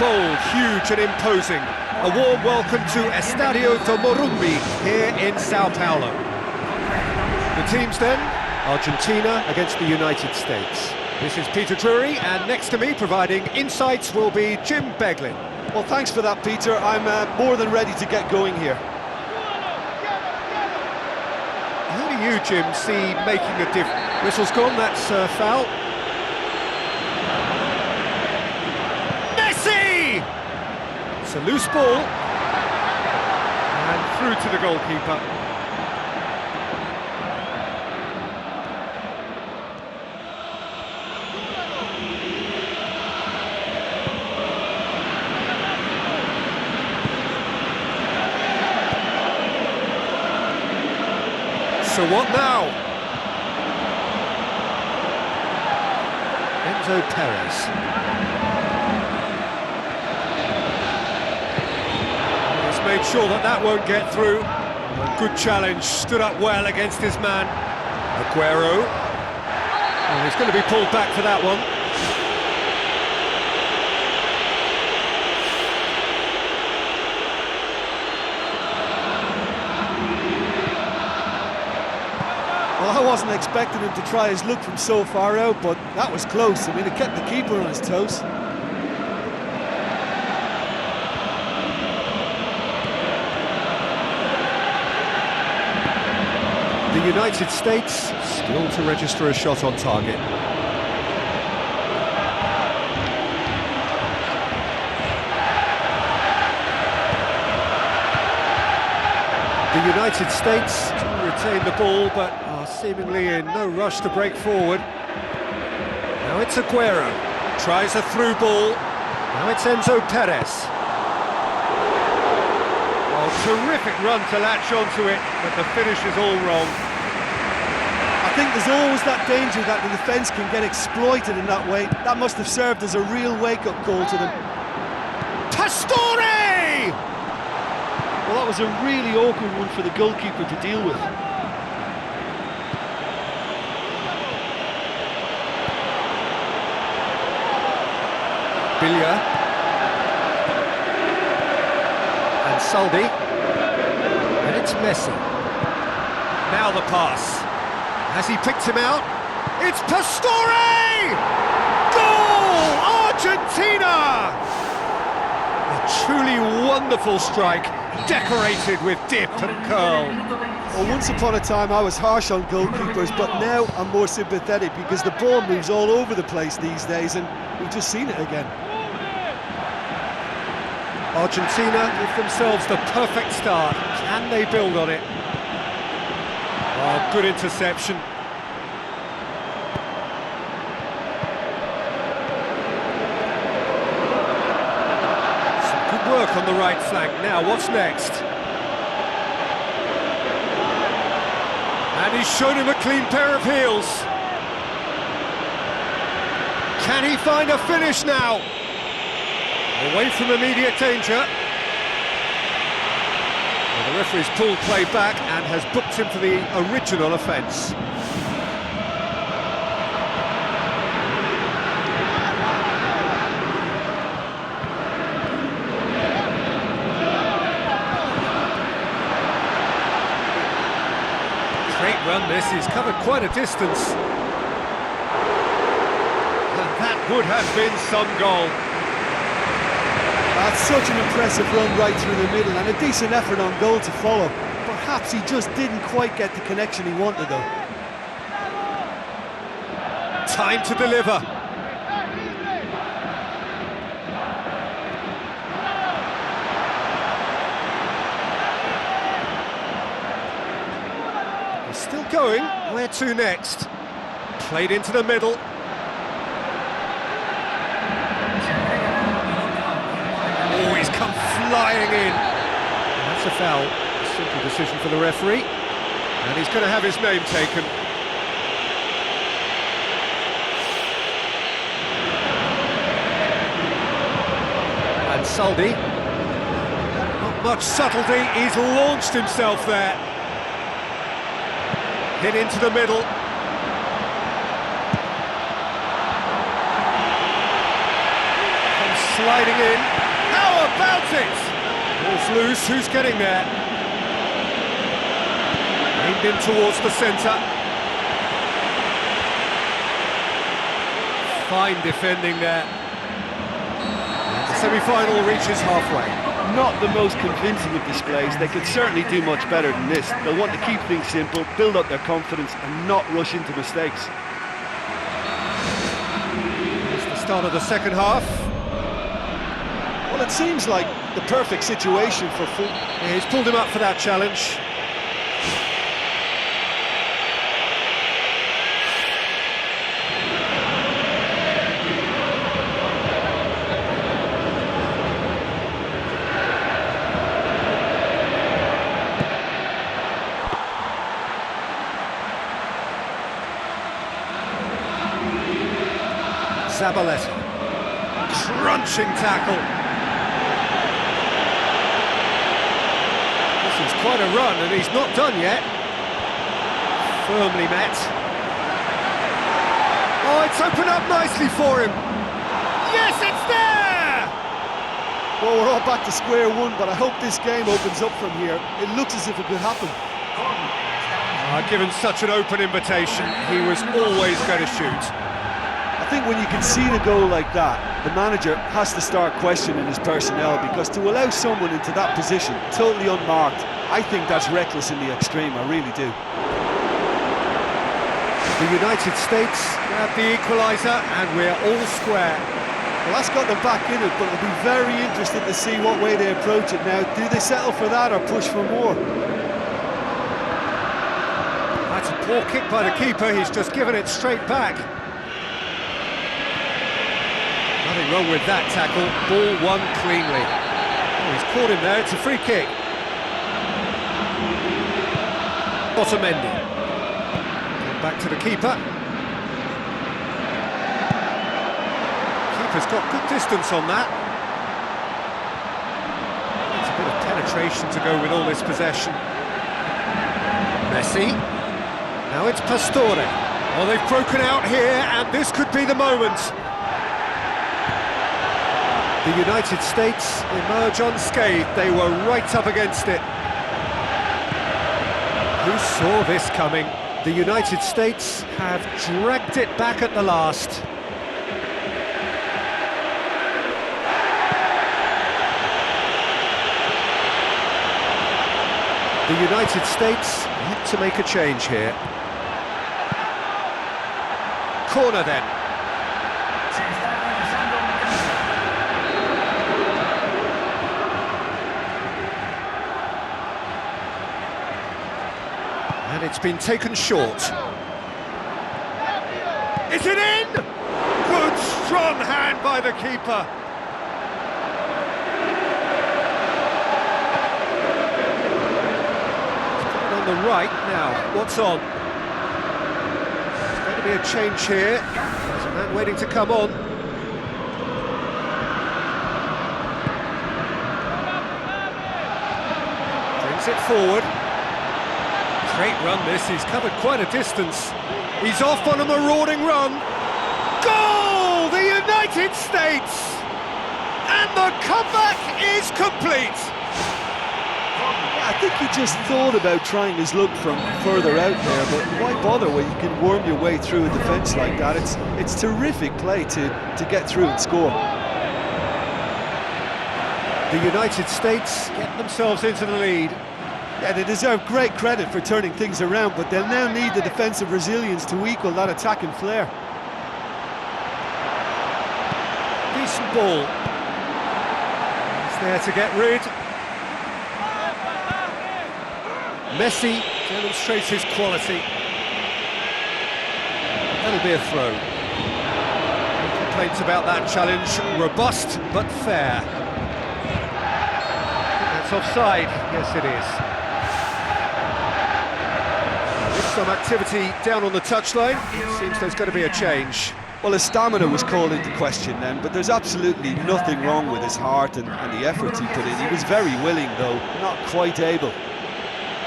Bold, huge and imposing. A warm welcome to Estadio do Morumbi here in Sao Paulo. The teams then, Argentina against the United States. This is Peter Drury, and next to me providing insights will be Jim Beglin. Well, thanks for that, Peter. I'm more than ready to get going here. Who do you, Jim, see making a difference? Whistle's gone, that's foul. Messi! It's a loose ball. And through to the goalkeeper. So what now? Enzo Perez. He's made sure that won't get through. A good challenge, stood up well against his man. Aguero. Oh, he's going to be pulled back for that one. Well, I wasn't expecting him to try his luck from so far out, but that was close. I mean, it kept the keeper on his toes. The United States still to register a shot on target. The United States retain the ball, but are seemingly in no rush to break forward. Now it's Aguero, tries a through ball. Now it's Enzo Perez. Oh, terrific run to latch onto it, but the finish is all wrong. I think there's always that danger that the defence can get exploited in that way. That must have served as a real wake-up call to them. Pastore! Well, that was a really awkward one for the goalkeeper to deal with. Billia. And Saldi. And it's Messi. Now the pass. Has he picked him out? It's Pastore! Goal! Argentina! A truly wonderful strike, decorated with dip and curl. Well, once upon a time I was harsh on goalkeepers, but now I'm more sympathetic because the ball moves all over the place these days, and we've just seen it again. Argentina give themselves the perfect start. Can they build on it? Oh, good interception. Some good work on the right flank. Now, what's next? And he's shown him a clean pair of heels. Can he find a finish now? Away from immediate danger. Well, the referee's pulled play back and has booked him for the original offence. Great run this, he's covered quite a distance. And that would have been some goal. That's such an impressive run right through the middle, and a decent effort on goal to follow. Perhaps he just didn't quite get the connection he wanted, though. Time to deliver. He's still going. Where to next? Played into the middle. Oh, he's come flying in. That's a foul. A simple decision for the referee. And he's going to have his name taken. And Saldi. Not much subtlety. He's launched himself there. Hit into the middle. sliding in. How about it? Ball's loose, who's getting there? Aimed in towards the centre. Fine defending there. The semi-final reaches halfway. Not the most convincing of displays. They could certainly do much better than this. They'll want to keep things simple, build up their confidence and not rush into mistakes. It's the start of the second half. Well, it seems like the perfect situation for Yeah, he's pulled him up for that challenge. Zabaleta, crunching tackle. This is quite a run and he's not done yet. Firmly met. Oh, it's opened up nicely for him. Yes, it's there! Well, we're all back to square one, but I hope this game opens up from here. It looks as if it could happen. Given such an open invitation, he was always going to shoot. I think when you concede a goal like that, the manager has to start questioning his personnel, because to allow someone into that position, totally unmarked, I think that's reckless in the extreme, I really do. The United States grab the equaliser and we're all square. Well, that's got them back in it, but it'll be very interesting to see what way they approach it now. Do they settle for that or push for more? That's a poor kick by the keeper, he's just given it straight back. Nothing wrong with that tackle, ball won cleanly. Oh, he's caught him there, it's a free kick. Otamendi. Back to the keeper. Keeper's got good distance on that. It's a bit of penetration to go with all this possession. Messi. Now it's Pastore. Oh, they've broken out here, and this could be the moment. The United States emerge unscathed. They were right up against it. Who saw this coming? The United States have dragged it back at the last. The United States need to make a change here. Corner then. And it's been taken short. Is it in? Good strong hand by the keeper. On the right now, what's on? There's going to be a change here. There's a man waiting to come on. Brings it forward. Great run this, he's covered quite a distance. He's off on a marauding run. Goal! The United States! And the comeback is complete! I think he just thought about trying his luck from further out there, but why bother when you can worm your way through a defence like that? It's terrific play to get through and score. The United States get themselves into the lead. Yeah, they deserve great credit for turning things around, but they'll now need the defensive resilience to equal that attacking flair. Decent ball. He's there to get rid. Messi demonstrates his quality. That'll be a throw. No complaints about that challenge. Robust but fair. That's offside. Yes, it is. There's some activity down on the touchline. It seems there's going to be a change. Well, his stamina was called into question then, but there's absolutely nothing wrong with his heart and the efforts he put in. He was very willing, though, not quite able.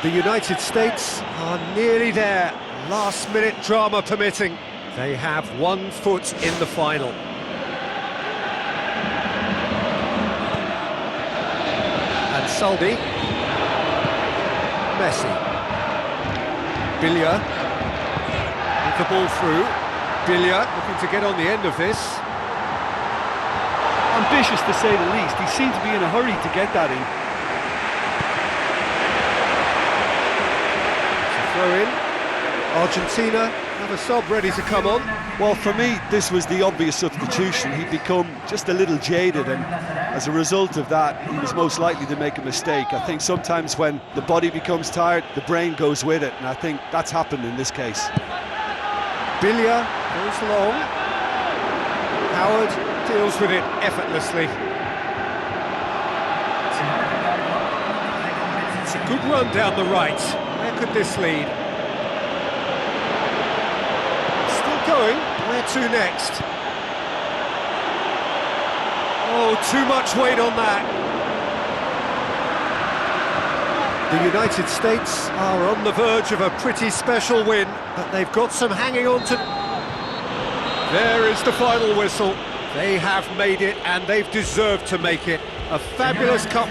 The United States are nearly there, last-minute drama permitting. They have 1 foot in the final. Saldi. Messi. Billia. With the ball through. Billia looking to get on the end of this. Ambitious to say the least. He seemed to be in a hurry to get that in. Throw in. Argentina have a sub ready to come on. Well, for me, this was the obvious substitution. He'd become just a little jaded, and as a result of that, he was most likely to make a mistake. I think sometimes when the body becomes tired, the brain goes with it, and I think that's happened in this case. Billia goes long. Howard deals with it effortlessly. It's a good run down the right. Where could this lead? Still going. Where to next? Oh, too much weight on that. The United States are on the verge of a pretty special win, but they've got some hanging on to. There is the final whistle. They have made it, and they've deserved to make it. A fabulous cup.